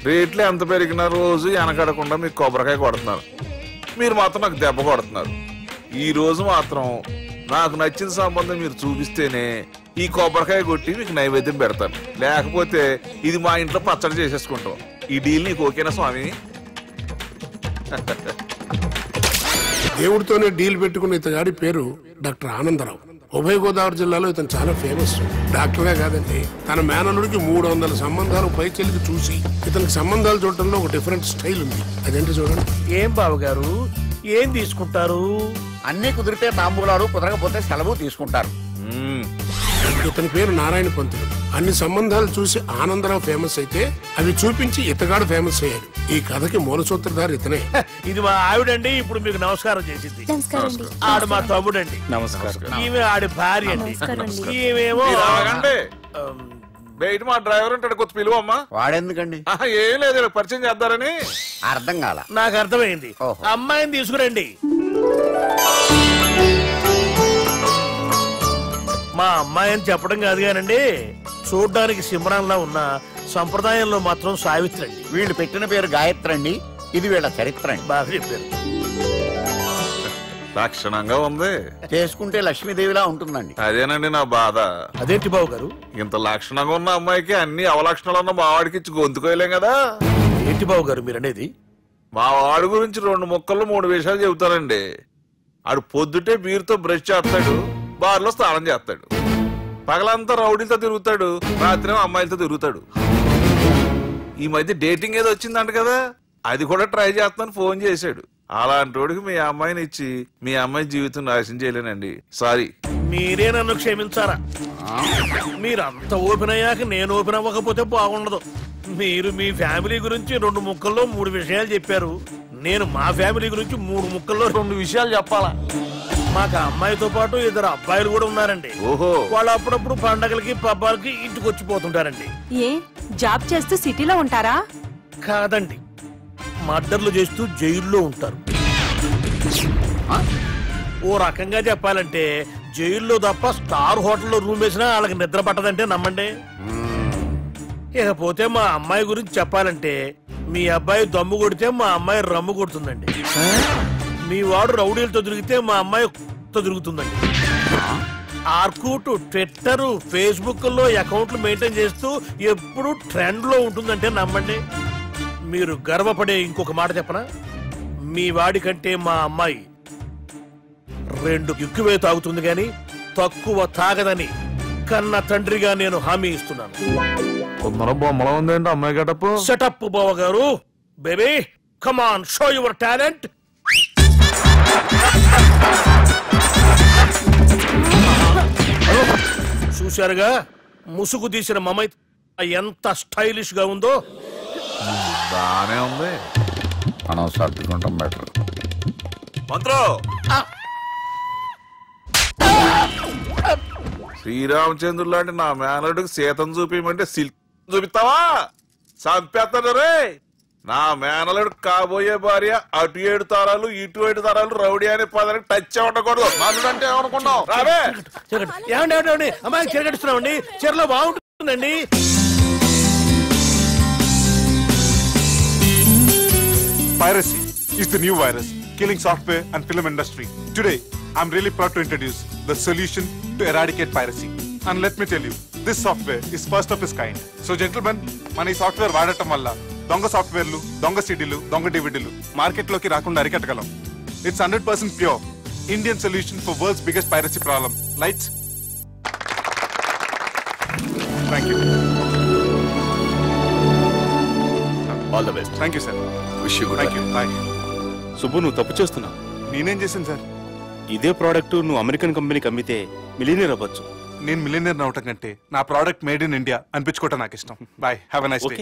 రేట్లు ఎంత పెరిగినా రోజు వెనకడకుండా మీకు కొబ్బరికాయ కొడుతున్నారు, మీరు మాత్రం నాకు దెబ్బ కొడుతున్నారు. ఈ రోజు మాత్రం నాకు నచ్చిన సంబంధం మీరు చూపిస్తేనే ఈ కొబ్బరికాయ కొట్టి మీకు నైవేద్యం పెడతాను, లేకపోతే ఇది మా ఇంట్లో పచ్చడి చేసేసుకుంటాం. ఈ డీల్ నీకు ఓకేనా స్వామి? దేవుడితోనే డీల్ పెట్టుకున్న ఇతగాడి పేరు డాక్టర్ ఆనందరావు. ఉభయ గోదావరి జిల్లాలో ఇతను చాలా ఫేమస్. డాక్టరే కాదండి, తన మేనలుడికి 300 సంబంధాలు పై చెల్లికి చూసి ఇతనికి సంబంధాలు చూడటంలో ఒక డిఫరెంట్ స్టైల్ ఉంది. అదేంటి చూడండి. ఏం బావగారు, ఏం తీసుకుంటారు? అన్ని కుదిరితే తాంబూలాలు, కుదరకపోతే సెలవు తీసుకుంటారు. ఇతని పేరు నారాయణ పంతులు. అన్ని సంబంధాలు చూసి ఆనందరావు ఫేమస్ అయితే అవి చూపించి ఇతగాడు ఫేమస్ అయ్యాడు. ఈ కథకి మూల సూత్రధారి ఇతనే. ఇది మా ఆవిడండి, ఇప్పుడు మీకు నమస్కారం చేసింది. ఆడు మా తమ్ముడండి. ఈమె ఆడి భార్య అండి. ఈమెమో బయట మా డ్రైవర్ ఉంటాడు, కొత్త పిలువమ్మా. వాడెందుకండి? ఏం లేదు, పరిచయం చేద్దారని. అర్థం కాల. నాకు అర్థమైంది. అమ్మాయిని తీసుకురండి. మా అమ్మాయి అని చెప్పడం కాదు కానండి, చూడ్డానికి సింహరాన్లా ఉన్న సంప్రదాయంలో మాత్రం సావిత్రి అండి. వీళ్ళు పెట్టిన పేరు గాయత్రి అండి. ఇది వీళ్ళ చరిత్ర అండి. బాగా చెప్పారు. లక్షణంగా ఉంది, చేసుకుంటే లక్ష్మీదేవిలా ఉంటుందండి. అదేనండి నా బాధ. అదేంటి బాబు గారు, ఇంత లక్షణంగా ఉన్న అమ్మాయికి అన్ని అవలక్షణాలు ఉన్న మా వాడికి ఇచ్చి గొంతుకోయలేం కదా. ఏంటి బాబు గారు మీరు అనేది? మా వాడి గురించి 2 ముక్కల్లో 3 విషయాలు చెబుతారండి. ఆడు పొద్దుటే బీరుతో బ్రష్ చేస్తాడు, బార్లో స్నానం చేస్తాడు, పగలంతా రౌడీలతో తిరుగుతాడు, రాత్రి అమ్మాయిలతో తిరుగుతాడు. ఈ మధ్య డేటింగ్ ఏదో వచ్చిందంట కదా, అది కూడా ట్రై చేస్తాను ఫోన్ చేశాడు. అలాంటి వాడికి మీ అమ్మాయిని ఇచ్చి మీ అమ్మాయి జీవితం నాశనం చేయలేనండి. సారీ. మీరే నన్ను క్షమించారా? మీరంత ఓపెన్ అయ్యాక నేను ఓపెన్ అవ్వకపోతే బాగుండదు. మీరు మీ ఫ్యామిలీ గురించి 2 ముక్కల్లో 3 విషయాలు చెప్పారు. నేను మా ఫ్యామిలీ గురించి 3 ముక్కల్లో 2 విషయాలు చెప్పాలా? మాకు అమ్మాయితో పాటు 2 అబ్బాయిలు కూడా ఉన్నారండి. వాళ్ళు అప్పుడప్పుడు పండగలకి పబ్బాలకి ఇంటికి వచ్చిపోతుంటారండి. ఏ జాబ్ చేస్తూ సిటీలో ఉంటారా? కాదండి, మర్డర్లు చేస్తూ జైల్లో ఉంటారు. ఓ రకంగా చెప్పాలంటే జైల్లో తప్ప స్టార్ హోటల్లో రూమ్ వేసినా వాళ్ళకి నిద్ర పట్టదంటే నమ్మండి. ఇకపోతే మా అమ్మాయి గురించి చెప్పాలంటే మీ అబ్బాయి దమ్ము కొడితే మా అమ్మాయి రమ్ము కొడుతుందండి. మీ వాడు రౌడీలతో తిరిగితే మా అమ్మాయి తిరుగుతుందండి. ఆర్కుట్, ట్విట్టర్, ఫేస్బుక్ లో అకౌంట్లు మెయింటైన్ చేస్తూ ఎప్పుడు ట్రెండ్ లో ఉంటుందంటే నమ్మండి. మీరు గర్వపడే ఇంకొక మాట చెప్పనా? మీ వాడి కంటే మా అమ్మాయి 2 ఎక్కువే తాగుతుంది గాని తక్కువ తాగదని కన్న తండ్రిగా నేను హామీ ఇస్తున్నాను. బొమ్మలా ఉందండి అమ్మాయి గడప. సెటప్ బావ గారు. Baby come on, show your talent. చూశారుగా ముసుగు తీసిన మమై ఎంత స్టైలిష్ గా ఉందో. బానే ఉంది. మనం సర్దుకుంటాం బెటర్. మంత్రో, శ్రీరామచంద్రుడు లాంటి నా మేనలుడికి సీతను చూపించమంటే సిల్క్ చూపిస్తావా? చంపేస్తాడు రే. నా మేనలుడు కాబోయే భార్య అటు 7 తరాలు ఇటు 7 తరాలు రౌడీ అనే పదానికి టచ్ ఉండకూడదు. మనడు అంటే ఏమనుకున్నావు? రావే. ఏమండి అమ్మాయి చెరగడుస్తున్నామండి, చీరలో బాగుంటుందండి. Piracy is the new virus killing software and film industry. Today, I'm really proud to introduce the solution to eradicate piracy. And let me tell you, this software is first of its kind. So gentlemen, మన ఈ software వాడటం వల్ల దొంగ సాఫ్ట్వేర్లు, దొంగ సీడీలు, దొంగ డివిడీలు మార్కెట్లోకి రాకుండా అరికట్టగలం. It's 100% pure Indian solution for world's biggest piracy problem. Lights. Thank you. All the best. Thank you, sir. Wish you good luck. Thank you. Bye. Subbu, నువ్వు తప్పు చేస్తున్నావు. నేనేం చేశాను సార్? ఇదే ప్రోడక్ట్ నువ్వు అమెరికన్ కంపెనీకి అమ్మితే మిలియనీర్ అవ్వచ్చు. నేను మిలియనీర్ అవటం కంటే నా ప్రోడక్ట్ మేడ్ ఇన్ ఇండియా అనిపించుకోవటం నాకు ఇష్టం. Bye, have a nice day.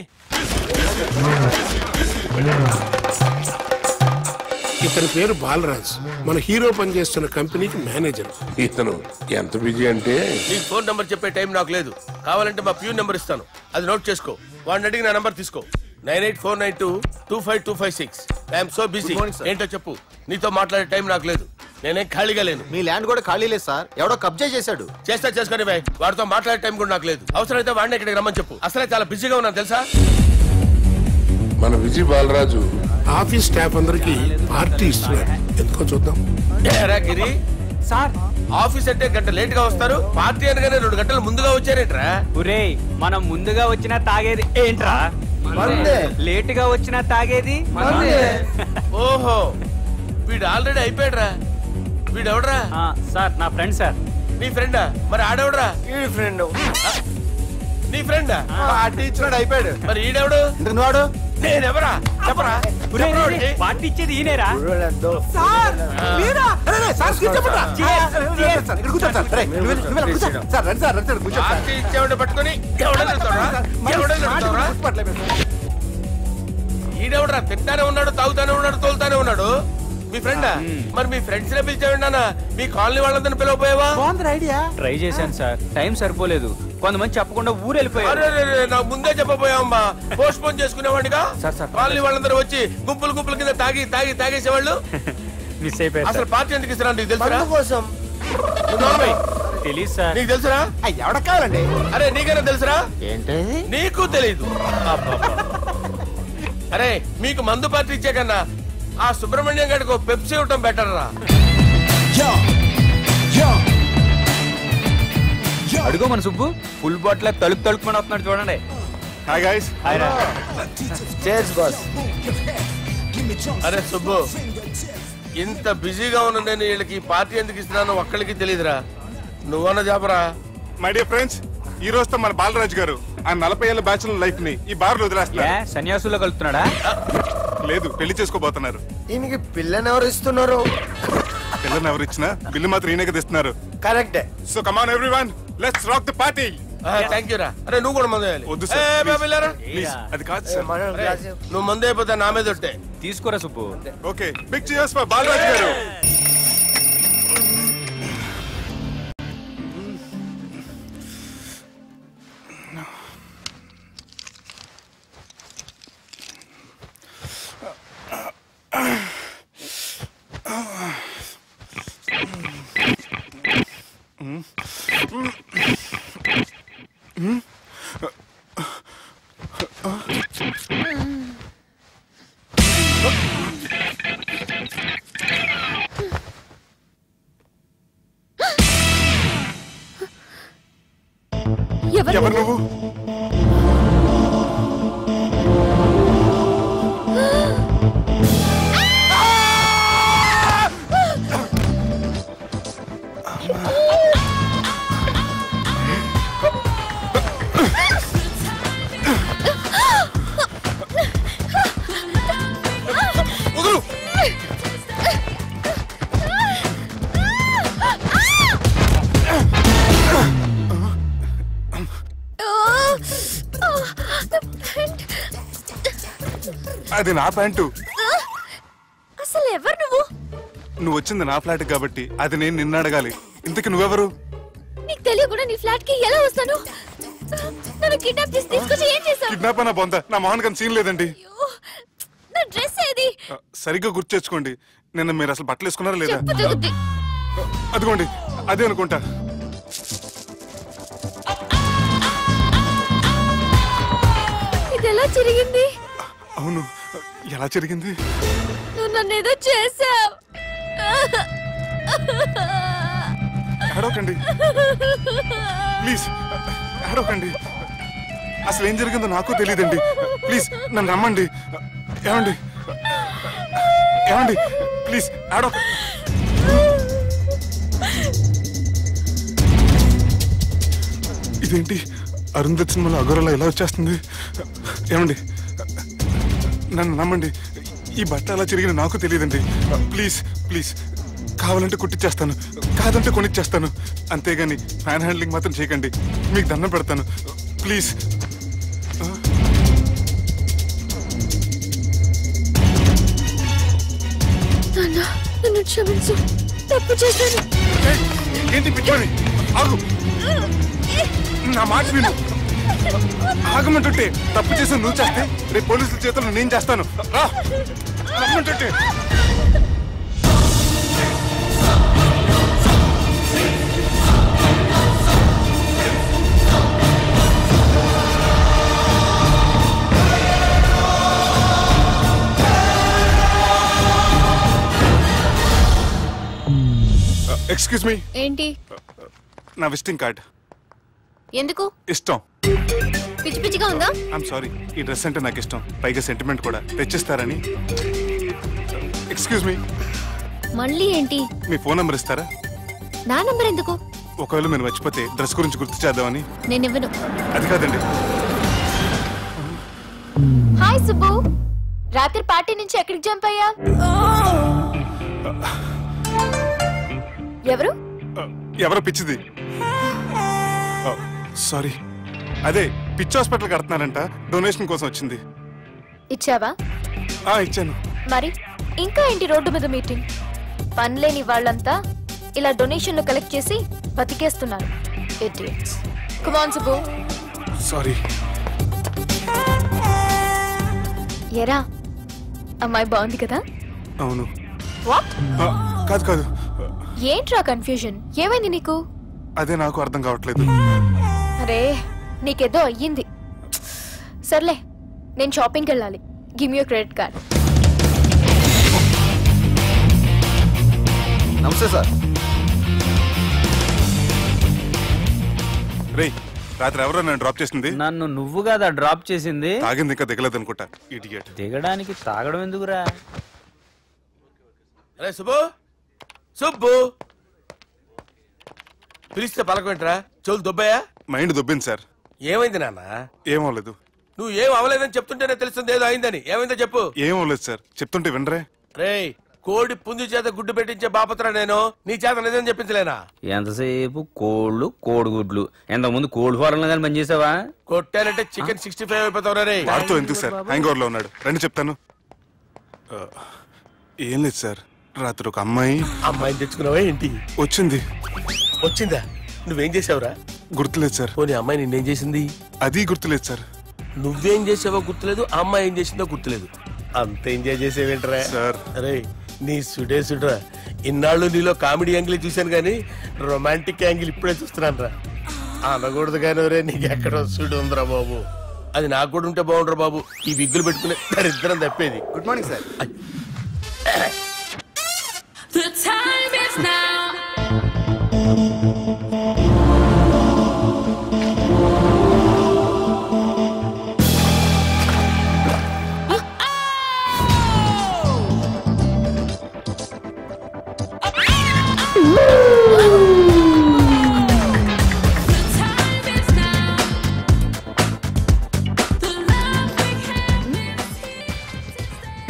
ఇతని పేరు బాలరాజ్, మన హీరో పనిచేస్తున్న కంపెనీకి మేనేజర్. ఇతను ఎంత బిజీ అంటే నీ ఫోన్ నంబర్ చెప్పే టైం నాకు లేదు. కావాలంటే మా ప్యూన్ నెంబర్ ఇస్తాను, అది నోట్ చేసుకో. వాడిని అడిగి నా నంబర్ తీసుకో. 9849225256. I'm so busy. ఏంటో చెప్పు. నీతో మాట్లాడే టైం నాకు లేదు. నేనేం ఖాళీగా లేను. మీ ల్యాండ్ కూడా ఖాళీ లేదు సార్, ఎవడో కబ్జా చేశాడు. చేస్తా చేసుకుని బాయ్, వాడితో మాట్లాడే టైం కూడా నాకు లేదు. అవసరమైతే వాడిని ఇక్కడికి రమ్మని చెప్పు. అసలే చాలా బిజీగా ఉన్నాను తెలుసా. మన విజయ్ బాలరాజు ఆఫీస్ స్టాఫ్ అందరికి పార్టీ ఇస్తున్నారు, ఎందుకో చూద్దాం. ఏరా గిరి సార్, ఆఫీస్ అంటే గంట లేట్ గా వస్తారు, పార్టీ అనగానే 2 గంటలు ముందుగా వచ్చారేంట్రా? ఒరేయ్ మనం ముందుగా వచ్చినా తాగేది ఏంట్రా? లేట్ గా వచ్చినా తాగేది. ఓహో, వీడు ఆల్రెడీ అయిపోయాడురా. వీడెవడరా? సార్ నా ఫ్రెండ్ సార్. నీ ఫ్రెండా? మరి ఆడెవడరా? ఈ ఫ్రెండ్ నీ ఫ్రెండా? పార్టీ ఇచ్చినాడు అయిపోయాడు. మరి ఈడెవడు? వాడు నేనెవరా చెప్పరా? పార్టీ ఇచ్చేది ఈయనేరా? పార్టీ ఇచ్చేవాడిని పట్టుకొని ఈడెవడరా? తింటానే ఉన్నాడు, తాగుతానే ఉన్నాడు, తోలుతానే ఉన్నాడు. మీ ఫ్రెండా? మరి మీ ఫ్రెండ్స్ నే పిలిచాడు. మీ కాలనీ వాళ్ళందరినీ పిలవపోయావా? ట్రై చేశాను సార్, టైం సరిపోలేదు. కొంతమంది చెప్పకుండా ఊరు వెళ్ళిపోయారు. నాకు ముందే చెప్పపోయావమ్మా, పోస్ట్ పోన్ చేసుకునేవాడిగా. కాలనీ వాళ్ళందరూ వచ్చి గుంపులు గుంపుల కింద తాగేసేవాళ్ళు. మిస్ అయిపోయారు. అసలు పార్టీ ఎందుకు ఇస్తున్నా నీకు తెలుసా? కోసం తెలీదు సార్. నీకు తెలుసురా? ఎవడ కావాలండి? అరే నీకైనా తెలుసురా? ఏంటి నీకు తెలీదు? అరే మీకు మందు పార్టీ ఇచ్చే కన్నా ఆ సుబ్రహ్మణ్యం గారికి పెప్సీ ఇవ్వటం బెటర్ రా. అడుగు మన సుబ్బు ఫుల్ బాటిల్ తలుపుమని వస్తున్నాడు చూడండి. Hi guys. Chairs boss. అరే సుబ్బు, ఇంత బిజీగా ఉన్న నేను వీళ్ళకి పార్టీ ఎందుకు ఇస్తున్నాను ఒక్కడికి తెలియదురా. నువ్వన్న చెప్పరా. మై డియర్ ఫ్రెండ్స్, ఈ రోజుతో మన బాలరాజు గారు ఆ 40 ఏళ్ల బ్యాచులర్ లైఫ్ ని ఈ బార్ లో వదిలేస్తున్నారు. సన్యాసుల్లో కలుపుతున్నాడా? లేదు, పెళ్లి చేసుకోబోతున్నారు. ఈయనకి పిల్లని ఎవరు ఇస్తున్నారు? పిల్లని ఎవరు ఇచ్చినా బిల్లు మాత్రం ఈయనకి తెస్తున్నారు. కరెక్టే. So come on everyone, let's rock the party. Thank you రా. అరే నువ్వు కూడా మందు వేయాలి. వద్దు సార్, ప్లీజ్. అది కాదు సార్. నువ్వు మందు అయిపోతే నా మీద ఒట్టే. తీసుకోరా Subbu. Okay, big cheers for Balaraju గారు. ఎవరు నువ్వు? అది నా ప్యాంటు. అసలు ఎవరు నువ్వు? నువ్వు వచ్చింది నా ఫ్లాట్ కాబట్టి అది నేను నిన్ను అడగాలి. ఇంతకి నువ్వెవరు? నీకు తెలియకుండా నీ ఫ్లాట్ కి ఎలా వస్తాను? నన్ను కిడ్నాప్ చేసి తీసుకొచ్చి ఏం చేసావు? కిడ్నాప్ అన్న బొంద, నా మోహన్ కన్ సీన్ లేదండి. నా డ్రెస్ ఏది? సరిగ్గా గుర్తు తెచ్చుకోండి. నిన్న మీరు అసలు బట్టలు వేసుకున్నారా లేదా? తెగుద్ది. అదిగోండి, అదే అనుకుంటా. ఇది ఎలా జరిగింది? అవును, ఎలా జరిగింది? నువ్వు నన్ను ఏదో చేసావు. ఏడవకండి ప్లీజ్, ఏడవకండి. అసలు ఏం జరిగిందో నాకు తెలియదండి. ప్లీజ్ నన్ను రమ్మండి. ఏమండి ఏమండి ప్లీజ్ ఏడవ. ఇదేంటి అరుంధతి సినిమాలో అగోరలా ఎలా వచ్చేస్తుంది? ఏమండి నన్ను నమ్మండి, ఈ బట్ట అలా చిరిగిన నాకు తెలియదండి. ప్లీజ్ ప్లీజ్, కావాలంటే కుట్టిచ్చేస్తాను, కాదంటే కొనిచ్చేస్తాను. అంతేగాని ఫ్యాన్ హ్యాండ్లింగ్ మాత్రం చేయకండి, మీకు దండం పెడతాను ప్లీజ్. నన్ను క్షమించు, తప్పు చేశాను. ఏంటి పిచ్చోని? ఆగు, నా మాట విను. ఆగమంటుంటే తప్పు చేసి నువ్వు చేస్తే రేపు పోలీసుల చేతుల్లో నేను చేస్తాను. రా రమ్మంటుంటే. Excuse me. ఏంటి? నా విజిటింగ్ కార్డ్. ఎందుకు? ఇష్టం. పిచ్చి పిచ్చిగా ఉందా? ఐఎమ్ సారీ, ఈ డ్రెస్ అంటే నాకు ఇష్టం, పైగా సెంటిమెంట్ కూడా. తెచ్చిస్తారని. Excuse me. మళ్ళీ ఏంటి? మీ ఫోన్ నంబర్ ఇస్తారా? నా నంబర్ ఎందుకు? ఒకవేళ మీరు మర్చిపోతే డ్రెస్ గురించి గుర్తు చేద్దామని. నేను ఇవ్వను. అది కాదండి. హాయ్ సుబ్బు, రాత్రి పార్టీ నుంచి ఎక్కడికి జంప్ అయ్యా? ఎవరు? ఎవరో పిచ్చిది. సారీ, అదే పిచ్చి హాస్పిటల్ కడుతున్నారంట, డొనేషన్ కోసం వచ్చింది. ఇచ్చావా? ఇచ్చాను. మరి ఇంకా ఏంటి రోడ్డు మీద మీటింగ్? పనిలేని వాళ్ళంతా ఇలా డొనేషన్లు కలెక్ట్ చేసి బతికేస్తున్నారు. Idiots. Come on Subbu. Sorry. ఎరా, అమ్మాయి బాగుంది కదా? అవును. వాట్? కాదు కాదు. ఏంట్రా కన్ఫ్యూజన్? ఏమైంది నీకు? అదే నాకు అర్థం కావట్లేదు. అరే, నీకేదో అయ్యింది. సర్లే, నేను షాపింగ్కి వెళ్ళాలి. Give me your credit card. నమస్తే సార్. రే, రాత్రి ఎవరో నన్ను డ్రాప్ చేసింది? నన్ను నువ్వు కదా డ్రాప్ చేసింది. తాగింది ఇంకా దిగలేదు అనుకుంటా. ఇడియట్. దిగడానికి తాగడం ఎందుకురా? అరే సుబ్బు, సుబ్బు పిలిస్తే పలకమేంట్రా? చెవులు దొబ్బాయా? Mind దొబ్బింది sir. ఏమైంది నాన్న? ఏమవలేదు. నువ్వు ఏం అవలేదని చెప్తుంటేనే తెలుస్తుంది ఏదో అయిందని. ఏమైందో చెప్పు. ఏమవలేదు సార్, చెప్తుంటే వినరే. రేయ్, కోడి పుంజు చేత గుడ్డు పెట్టించే బాపత్ర నేను. నీ చేత నిజం చెప్పించలేనా? ఎంతసేపు కోళ్ళు కోడిగుడ్లు. ఎంతకుముందు కోడి ఫారంలో కానీ పనిచేసావా? కొట్టాలంటే చికెన్ 65 అయిపోతావు రే. వాడుతూ ఎందుకు సార్, హ్యాంగ్ ఓవర్ లో ఉన్నాడు. రండి చెప్తాను. ఏం లేదు సార్, రాత్రి ఒక అమ్మాయిని తెచ్చుకున్నావా ఏంటి? వచ్చిందా? నువ్వేం చేసావురా? గుర్తులేదు సార్. పోనీ అమ్మాయి నిన్నేం చేసింది? అది గుర్తులేదు సార్. నువ్వేం చేసావో గుర్తులేదు, ఆ అమ్మాయి ఏం చేసిందో గుర్తులేదు. అంత ఎంజాయ్ చేసేవేంట్రా సార్? అరే, నీ సుడే సుడ్రా. ఇన్నాళ్ళు నీలో కామెడీ యాంగిల్ చూశాను కానీ రొమాంటిక్ యాంగిల్ ఇప్పుడే చూస్తున్నాను రా. అనకూడదు కానీ రే, నీకు ఎక్కడో సుడు ఉందిరా బాబు. అది నాకు కూడా ఉంటే బాగుండ్రా బాబు. ఈ విగ్గులు పెట్టుకునే దరిద్రం తప్పేది. Good morning sir. The time is now.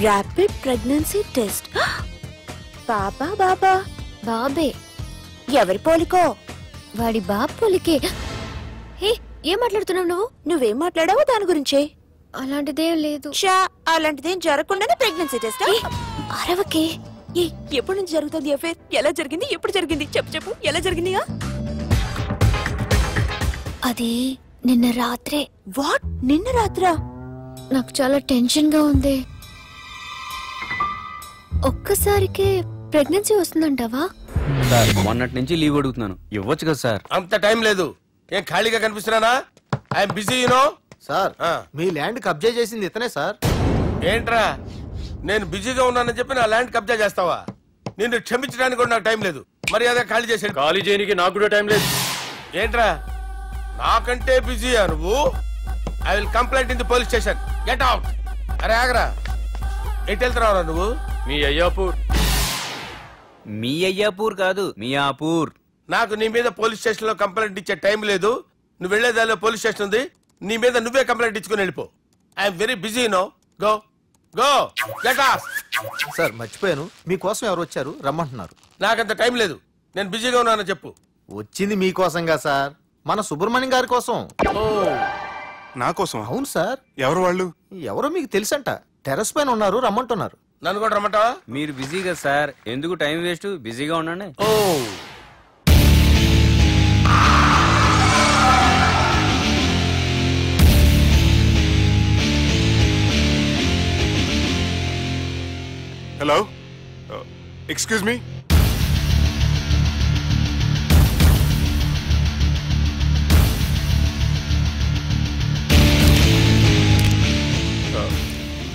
Rapid pregnancy test. బాబా బాబా బాబే. ఎవరి పోలికో? వాడి బాబు పోలికే. హే, ఏం మాట్లాడుతున్నావు నువ్వు? నువ్వేం మాట్లాడావో దాని గురించే. అలాంటిదేం లేదు. అలాంటిదేం జరగకుండానే ప్రెగ్నెన్సీ టెస్ట్? అరవకే. ఎప్పటి నుంచి జరుగుతుంది అఫేర్? ఎలా జరిగింది? ఎప్పుడు జరిగింది? చెప్పు చెప్పు, ఎలా జరిగిందిగా? అది నిన్న రాత్రే. వాట్? నిన్న రాత్రా? నాకు చాలా టెన్షన్ గా ఉంది. ఒక్కసారికే ప్రెగ్నెన్సీ వస్తుందంటావా? సార్, మొన్నటి నుంచి లీవ్ అడుగుతున్నాను, ఇవ్వచ్చు కదా సార్? అంత టైం లేదు. ఏం ఖాళీగా కనిపిస్తున్నానా? I'm busy you know. సార్, మీ ల్యాండ్ కబ్జా చేసింది ఇతనే సార్. ఏంట్రా, నేను బిజీగా ఉన్నానని చెప్పి నా ల్యాండ్ కబ్జా చేస్తావా? నిన్ను క్షమించడానికి కూడా నాకు టైం లేదు. మరి అదే ఖాళీ చేసాడు. ఖాళీ చేయడానికి నాకు కూడా టైం లేదు. ఏంట్రా, నాకంటే బిజీయా నువ్వు? I will complaint in the police station. Get out. అరే ఆగరా, ఎటు వెళ్తున్నావురా నువ్వు? మీ అయ్యాపూర్. మీ అయ్యాపూర్ కాదు, మియాపూర్. నాకు నీ మీద పోలీస్ స్టేషన్ లో కంప్లైంట్ ఇచ్చే టైం లేదు. నువ్వు వెళ్లేదాలో పోలీస్ స్టేషన్ ఉంది. నీ మీద నువ్వే కంప్లైంట్ ఇచ్చుకుని వెళ్ళిపో. I'm very busy no. Go go get off. Sir, మర్చిపోయాను, మీకోసం ఎవరు వచ్చారు, రమ్మంటున్నారు. నాకంత టైం లేదు, నేను బిజీగా ఉన్నానని చెప్పు. వచ్చింది మీకోసంగా సార్, మన సుబ్రహ్మణ్యం గారి కోసం. నా కోసం? అవును సార్. ఎవరు వాళ్ళు? ఎవరో మీకు తెలుసంట. టెర్రస్ పైన ఉన్నారు, రమ్మంటున్నారు. నన్ను కూడా రమ్మంటావా? మీరు బిజీ కదా సార్, ఎందుకు టైం వేస్ట్? బిజీగా ఉండండి. Hello, excuse me.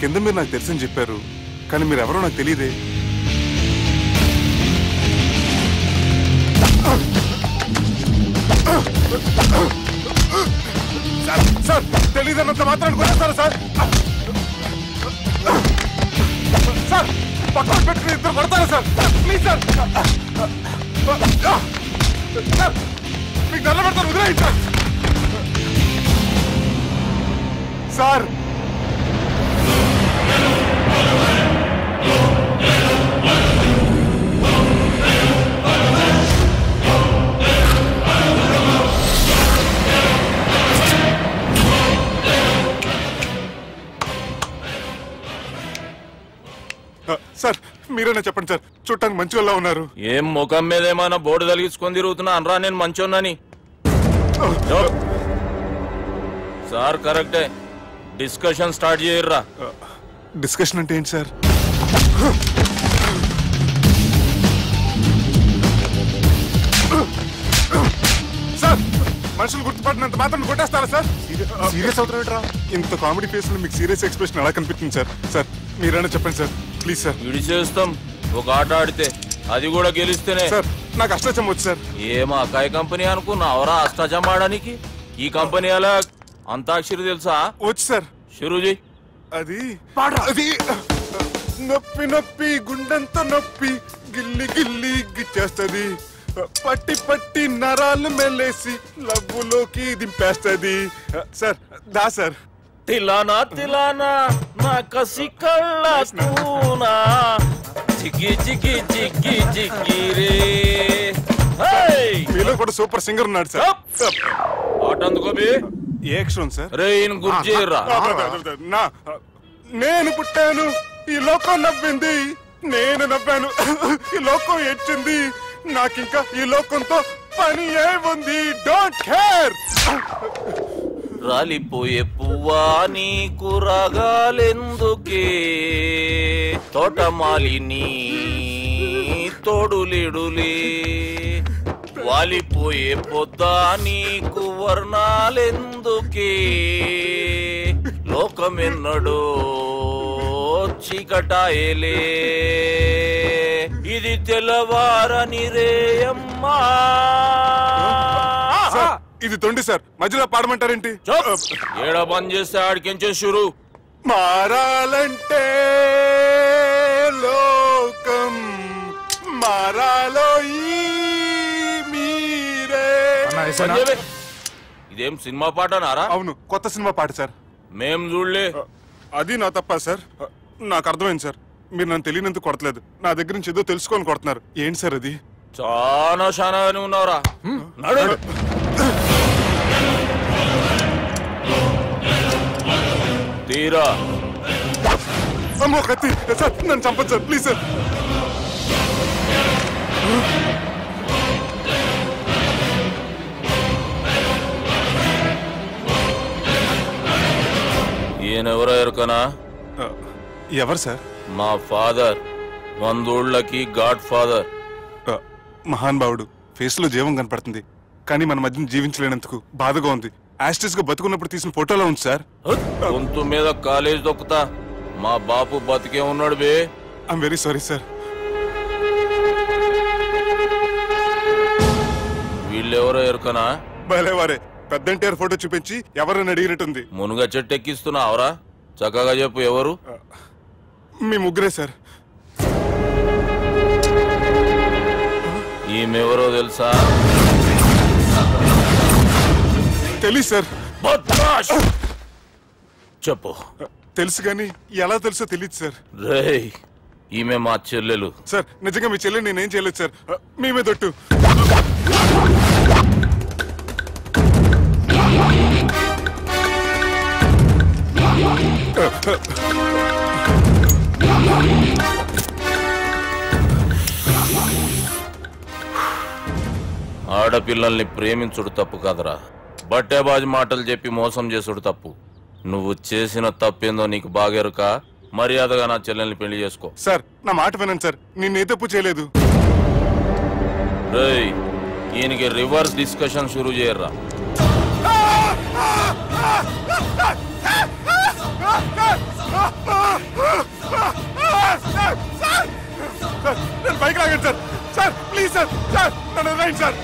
కింద మీరు నాకు తెలుసని చెప్పారు, కానీ మీరు ఎవరో నాకు తెలియదే. ప్లీజ్ అన్నంత మాత్రం కొట్టేస్తారా సార్? సార్ పక్కన పెట్టుకుని ఇద్దరు కొడతారా సార్? Please sir. సార్ మీకు దండం పెడతాను, వదిలేయండి సార్. సార్ సార్ మీరేనా చెప్పండి సార్, చూడటానికి మంచి వాళ్ళ ఉన్నారు. ఏం ముఖం మీద ఏమైనా బోర్డు తలిగించుకొని తిరుగుతున్నా అనరా నేను మంచోన్నాని? సార్ కరెక్టే, డిస్కషన్ స్టార్ట్ చేయర్రా. డిస్కషన్ అంటే ఏంటి సార్? సార్ మనుషులు గుర్తుపట్టినంత మాత్రం కొట్టేస్తారా సార్? సీరియస్ అవుతారా? ఇంత కామెడీ ఫేస్ లో మీకు సీరియస్ ఎక్స్ప్రెషన్ ఎలా కనిపిస్తుంది సార్? సార్ మీరైనా చెప్పండి సార్ ప్లీజ్ సార్. విడి చేస్తాం ఒక ఆట ఆడితే, అది కూడా గెలిస్తేనే. సార్ నాకు అష్టాచం వచ్చు సార్. ఏం అకాయ కంపెనీ అనుకున్నావరా అష్టాచం ఆడడానికి? ఈ కంపెనీ అలా అంతాక్షరి తెలుసా? వచ్చు సార్. షురూజీ. అది అది నొప్పి నొప్పి గుండెంతో నొప్పి గిల్లి గిల్లి గిచ్చేస్తుంది, పట్టి పట్టి నరాలు మెల్లేసి లవ్వులోకి దింపేస్తుంది. సార్ దా సార్. తిలానా తిలానా నా కసి కళ్ళ కూనా జిగ్గి జిగ్గి జిగ్గి జిగ్గి రే. మీలో కూడా సూపర్ సింగర్ ఉన్నాడు సార్. ఆట అందుకోబి ఏ అక్షరం సార్? రే ఈయన గుర్తు చేయరా. నేను పుట్టాను ఈ లోకం నవ్వింది, నేను నవ్వాను ఈ లోకం ఏడ్చింది, నాకింకా ఈ లోకంతో పని ఏముంది, డోంట్ కేర్. రాలిపోయే పువ్వా నీకు రాగాలెందుకే, తోటమాలిని తోడులిడులే, వాలిపోయే పొద్దా నీకు వర్ణాలెందుకే, లోకమెన్నడో చీకటాయలే, ఇది తెల్లవారని రేయమ్మా. ఇది తొండి సార్, మధ్యలో పాడమంటారేంటి? ఏడ బంద్ చేస్తే ఆడికించే షురు. మారాలంటే లోకం మారాలో మీరే. ఇదేం సినిమా పాట నారా? అవును, కొత్త సినిమా పాట సార్. మేం చూడలే. అది నా తప్ప సార్. నాకు అర్థమైంది సార్, మీరు నన్ను తెలియనందుకు కొడతలేదు, నా దగ్గర నుంచి ఏదో తెలుసుకొని కొడుతున్నారు. ఏంటి సార్ అది? చాలా శానాగానే ఉన్నావురా. తీరా. అమ్మో కత్తి సార్, నన్ను చంపదు సార్ ప్లీజ్ సార్. ఈయనెవరో ఎరుకనా? ఎవరు సార్? మా ఫాదర్, 100 ఊళ్ళకి గాడ్ ఫాదర్. మహాన్ భావుడు, ఫేస్ లో జీవం కనపడుతుంది, కానీ మన మధ్యన జీవించలేనందుకు బాధగా ఉంది. యాస్టిస్ గా బతుకున్నప్పుడు తీసిన ఫోటోలో ఉంది సార్. గొంతు మీద కాలేజ్ దొక్కుతా, మా బాపు బతికే ఉన్నాడు బే. I'm very sorry sir. వీళ్ళెవరో ఎరుకనా? భలేవారే, పెద్ద ఎన్టీఆర్ ఫోటో చూపించి ఎవరైనా అడిగినట్టుంది. మునుగ చెట్టు ఎక్కిస్తున్నావురా? చక్కగా చెప్పు ఎవరు? మీ ముగ్గురే సార్. ఈమెవరో తెలుసా? తెలీదు సార్. చెప్పు. తెలుసు కానీ ఎలా తెలుసో తెలియదు సార్. రేయ్, ఈమె మా చెల్లెలు సార్. నిజంగా మీ చెల్లెలు నేనేం చేయలేదు సార్, మీ మీద ఒట్టు. ఆడపిల్లల్ని ప్రేమించుడు తప్పు కాదురా, బట్టేబాజు మాటలు చెప్పి మోసం చేసుడు తప్పు. నువ్వు చేసిన తప్పేందో నీకు బాగెరుక. మర్యాదగా నా చెల్లెల్ని పెళ్లి చేసుకో. సార్ నా మాట వినండి సార్, నిన్నే తప్పు చేయలేదు. రేయ్, ఈయనకి రివర్స్ డిస్కషన్ షురూ చేయర్రా. బైక్ లాగండి sir. Sir please sir, sir నన్ను right sir.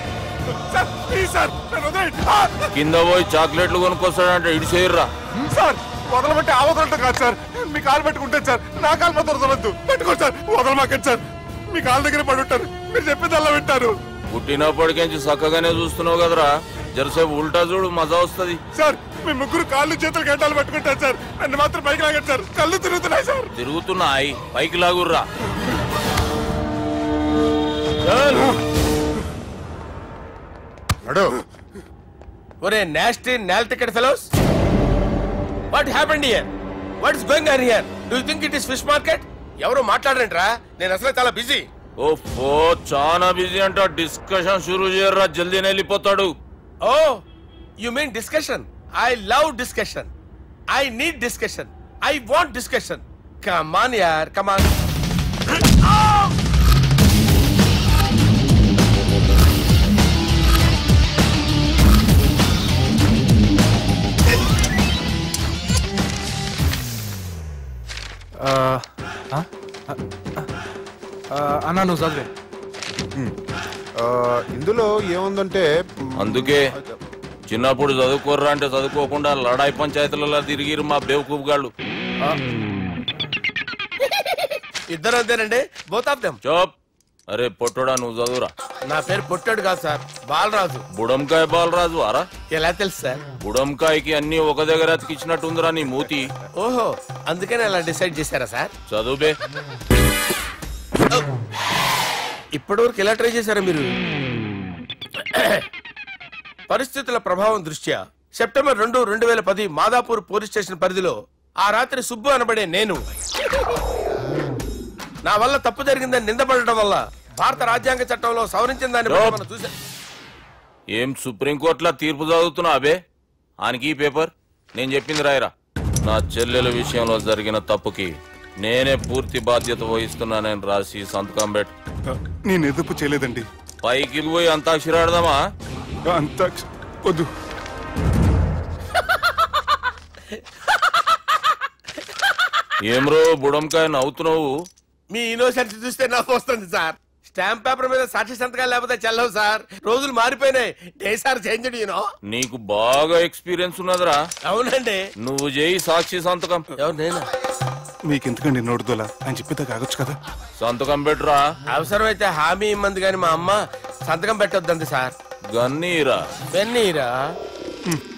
Sir please sir నన్ను వదిలేయండి. కింద పోయి చాక్లెట్లు కొనుక్కొస్తాడంటే ఇటు చేయర్రా. సార్ వదలమంటే ఆ వదలటం కాదు సార్, మీ కాలు పెట్టుకుంటాను సార్, నా కాలు మాత్రం వదలొద్దు. పెట్టుకోండి సార్, వదలమాకండి సార్, మీ కాలు దగ్గర పడి ఉంటారు, మీరు చెప్పేదల్లా వింటారు. పుట్టినప్పటికేంచి చక్కగానే చూస్తున్నావు కదరా, జరసేపు ఉల్టా చూడు మజా వస్తుంది. సార్ మీ ముగ్గురు కాళ్ళు చేతులు గంటలు పట్టుకుంటారు సార్, నన్ను మాత్రం పైకి లాగండి సార్, కళ్ళు తిరుగుతున్నాయి సార్. తిరుగుతున్నాయి, పైకి లాగుర్రా. ఒరే nasty null ticket fellows, what happened here? What is going on here? Do you think it is fish market? ఎవరు మాట్లాడరంట్రా, నేను అసలే చాలా బిజీ. ఓఫో చాలా బిజీ అంట, డిస్కషన్ షురూ చేయర్రా, జల్దీ వెళ్ళిపోతాడు. Oh you mean discussion? I love discussion, I need discussion, I want discussion. Come on యార్, కమ్ ఆన్. అన్నా నువ్వు చదివే. ఇందులో ఏముందంటే అందుకే చిన్నప్పుడు చదువుకోర్రా అంటే చదువుకోకుండా లడాయి పంచాయతీలలో తిరిగిరు మా బేవకూఫ్ గాళ్ళు. ఇద్దరు అంతేనండి, బోత్ ఆఫ్ దెమ్. చోప్. అరే పొట్టోడా నువ్వు చదువురా. నా పేరు పొట్టాడు కాదు సార్, బాలరాజు. బుడంకాయ బాలరాజు అరా? ఎలా తెలుసు సార్? బుడంకాయకి అన్ని ఒక దగ్గర అతికిచ్చినట్టుందిరా నీ మూతి. ఓహో అందుకని అలా డిసైడ్ చేశారా సార్? చదువుబే. ఇప్పటి వరకు ఎలా ట్రై చేశారా మీరు? పరిస్థితుల ప్రభావం దృష్ట్యా సెప్టెంబర్ 2, 2010 మాదాపూర్ పోలీస్ స్టేషన్ పరిధిలో ఆ రాత్రి సుబ్బు అనబడే నేను నా వల్ల తప్పు జరిగిందని నిందపడటం వల్ల భారత రాజ్యాంగ చట్టంలో సవరించిన దాన్ని మనం చూసా. ఏం సుప్రీంకోర్టులో తీర్పు చదువుతున్నా అబే? ఆనికి పేపర్ నేను చెప్పింది రాయరా. నా చెల్లెల విషయంలో జరిగిన తప్పుకి నేనే పూర్తి బాధ్యత వహిస్తున్నానని రాసి సంతకం పెట్టు. నేను ఎదుపు చేయలేదండి. పైకి పోయి అంతాక్షరి ఆడదామా? వద్దు. ఏమ్రో బుడంకాయ నవ్వుతున్నావు? మీ ఇన్నోసెన్స్ చూస్తే నవ్వు వస్తుంది సార్. స్టాంప్ పేపర్ మీద సాక్షి సంతకాలు లేకపోతే చెల్లవు సార్. రోజులు మారిపోయినాయి, days are changed you know. నీకు బాగా ఎక్స్పీరియన్స్ ఉన్నదిరా. అవునండి. నువ్వు చేయి సాక్షి సంతకం. ఎవరు నేనా? మీకు ఎందుకండి నోడుదోలా, ఆయన చెప్పేదా కాగొచ్చు కదా. సంతకం పెట్టురా. అవసరమైతే హామీ ఇమ్మంది కానీ మా అమ్మ సంతకం పెట్టొద్దండి సార్. గన్నీరా వెన్నీరా.